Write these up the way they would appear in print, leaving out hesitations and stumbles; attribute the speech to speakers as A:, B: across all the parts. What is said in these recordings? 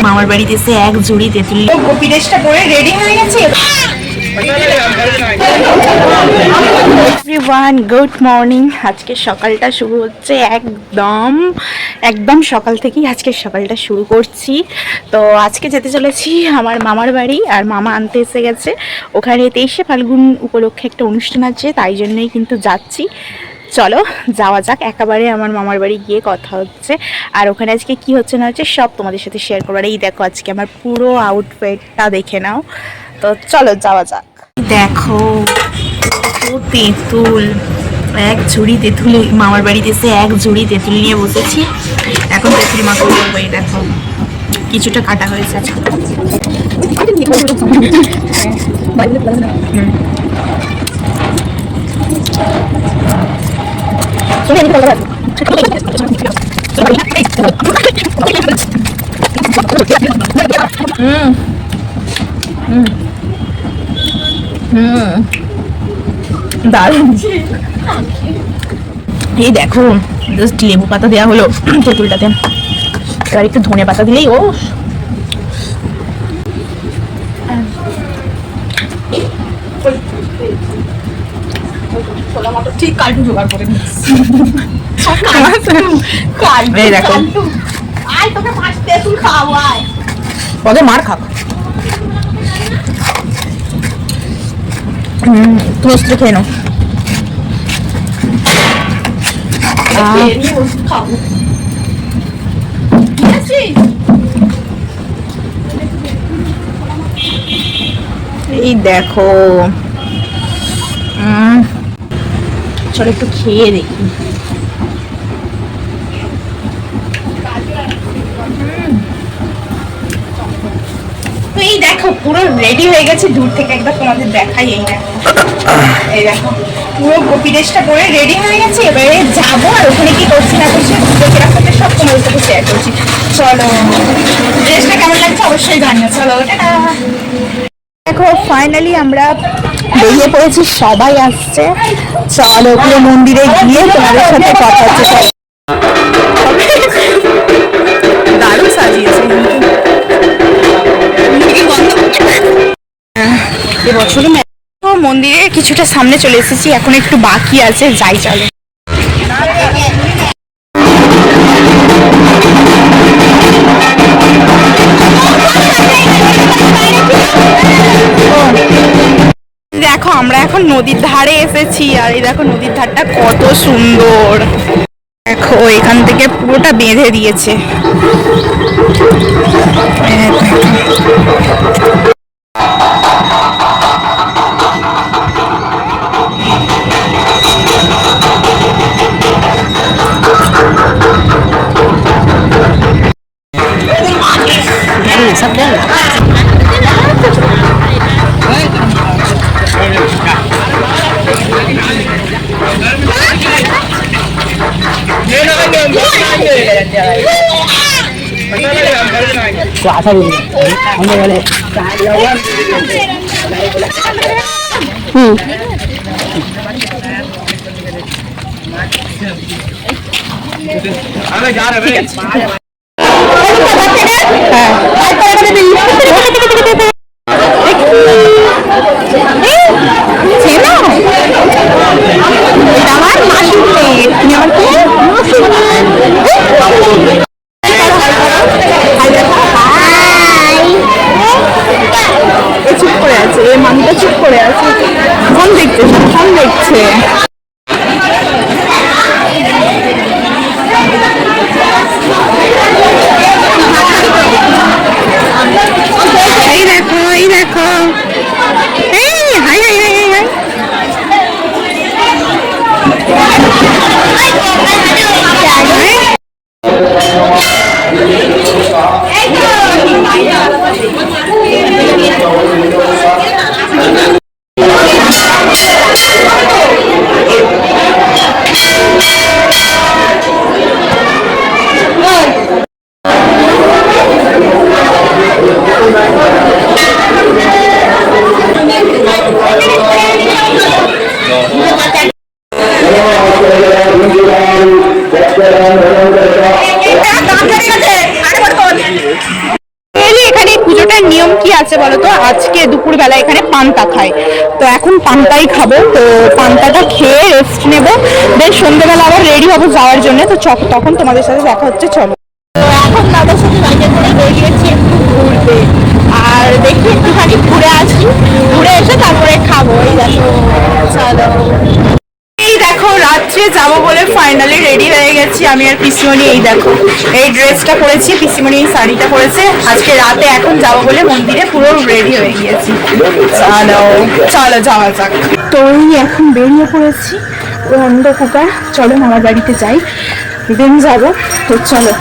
A: মামার বাড়িতে এসে এক জুড়ি তেঁতুল কপি ড্রেসটা পরে রেডি হয়ে গেছে। Everyone good morning. আজকে সকালটা শুরু হচ্ছে একদম সকাল থেকেই আজকে সকালটা শুরু করছি। তো আজকে যেতে চলেছি আমার মামার বাড়ি, আর মামা আনতে এসে গেছে। ওখানে 23শে ফাল্গুন উপলক্ষে একটা অনুষ্ঠান আছে, তাই জন্যই কিন্তু যাচ্ছি। চলো যাওয়া যাক, একেবারে আমার মামার বাড়ি গিয়ে কথা হচ্ছে। আর ওখানে আজকে কি হচ্ছে না হচ্ছে সব তোমাদের সাথে শেয়ার করবো। এই দেখো আজকে আমার পুরো আউটফিটটা দেখে নাও। তো চলো যাওয়া যাক। দেখো তেঁতুল, এক ঝুড়ি তেঁতুল মামার বাড়িতে এসে এক ঝুড়ি তেঁতুল নিয়ে বসেছি। এখন তেঁতুল মাখা করবো। এই দেখো কিছুটা কাটা হয়েছে আজকে। দারুণ। এই দেখো জাস্ট লেবু পাতা দেওয়া হলো তেঁতুলটাতে, আর একটু ধনে পাতা দিলেই ও ঠিক কালটু জোগাড় করে ওদের মার খাক। তোস্ত খেয়ে নাও। এই দেখো চলো একটু খেয়ে দেখি। তো এই দেখো পুরো রেডি হয়ে গেছে, দূর থেকে একবার তোমাদের দেখাই। এই দেখো পুরো কপি ড্রেসটা পরে রেডি হয়ে গেছে। এবারে যাবো, আর ওখানে কি করছি না করছি দেখে রাখতে সব তোমাদের সাথে শেয়ার করছি। চলো ড্রেসটা কেমন লাগছে অবশ্যই জানিও। চলো দেখো ফাইনালি আমরা বেরিয়ে পড়েছি, সবাই আসছে। চলো পুরো মন্দিরে গিয়ে তোমাদের সাথে কথা হচ্ছে। দারুণ সাজিয়েছে এবছর। মন্দিরে কিছুটা সামনে চলে এসেছি, এখন একটু বাকি আছে, যাই চলো। দেখো আমরা এখন নদীর ধারে এসেছি, আর এই দেখো নদীর ধারটা কত সুন্দর। দেখো এখান থেকে পুরোটা বেঁধে দিয়েছে। চুপ করে আছে, এই মানুষটা চুপ করে আছে, ফোন দেখছে, ফোন দেখছে। এই দেখো এই দেখো, এই high high high high high. পান্তা খায়, তো এখন পান্তাই খাবো। তো পান্তাটা খেয়ে রেস্ট নেবো, দেন সন্ধ্যেবেলা আবার রেডি হবো যাওয়ার জন্য। তো তখন তোমাদের সাথে দেখা হচ্ছে, চলো। তো এখন দাদার সাথে বাইকে করে বেরিয়েছি একটু ঘুরতে, আর দেখি একটুখানি ঘুরে আসি, ঘুরে এসে তারপরে খাবো। এই দেখো, চলো। এই দেখো রাত্রে যাবো বলে ফাইনালি রেডি হয়ে গেছি আমি আর পিসিমণি। এই দেখো এই ড্রেসটা পরেছি, পিসিমণি এই শাড়িটা পরেছে। আজকে রাতে এখন যাবো বলে মন্দিরে পুরো রেডি হয়ে গিয়েছি। চলো চলো যাওয়া যাক। তো এই এখন বেরিয়ে পড়েছি অন্ধকুকা, চলো মামার বাড়িতে যাই, দেন যাবো। তো চলো।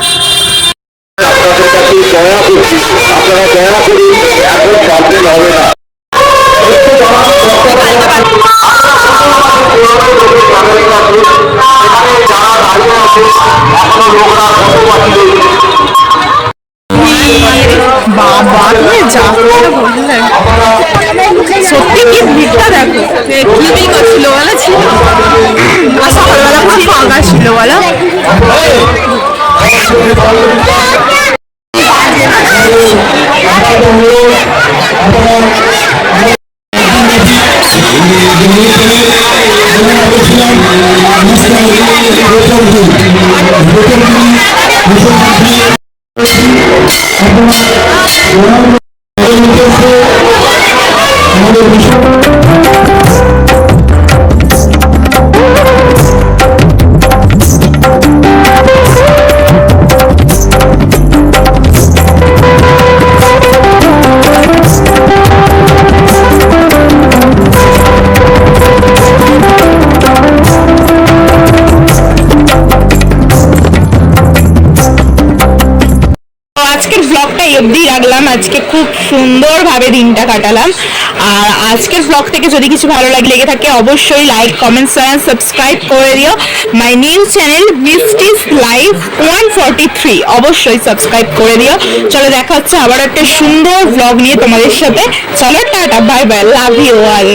A: সত্যি কি ভিড়টা দেখো, কি বিল করছিল বলো, ছিল সকালবেলা খুব ফাঁকা ছিল বলো। আজকের ব্লগটা অবধি রাখলাম, আজকে খুব সুন্দরভাবে দিনটা কাটালাম। আর আজকের ব্লগ থেকে যদি কিছু ভালো লেগে থাকে অবশ্যই লাইক, কমেন্ট, শেয়ার, সাবস্ক্রাইব করে দিও। মাই নিউ চ্যানেল মিষ্টিস লাইফ 143 অবশ্যই সাবস্ক্রাইব করে দিও। চলো দেখা হচ্ছে আবার একটা সুন্দর ব্লগ নিয়ে তোমাদের সাথে। চলো tata, bye bye, love you all.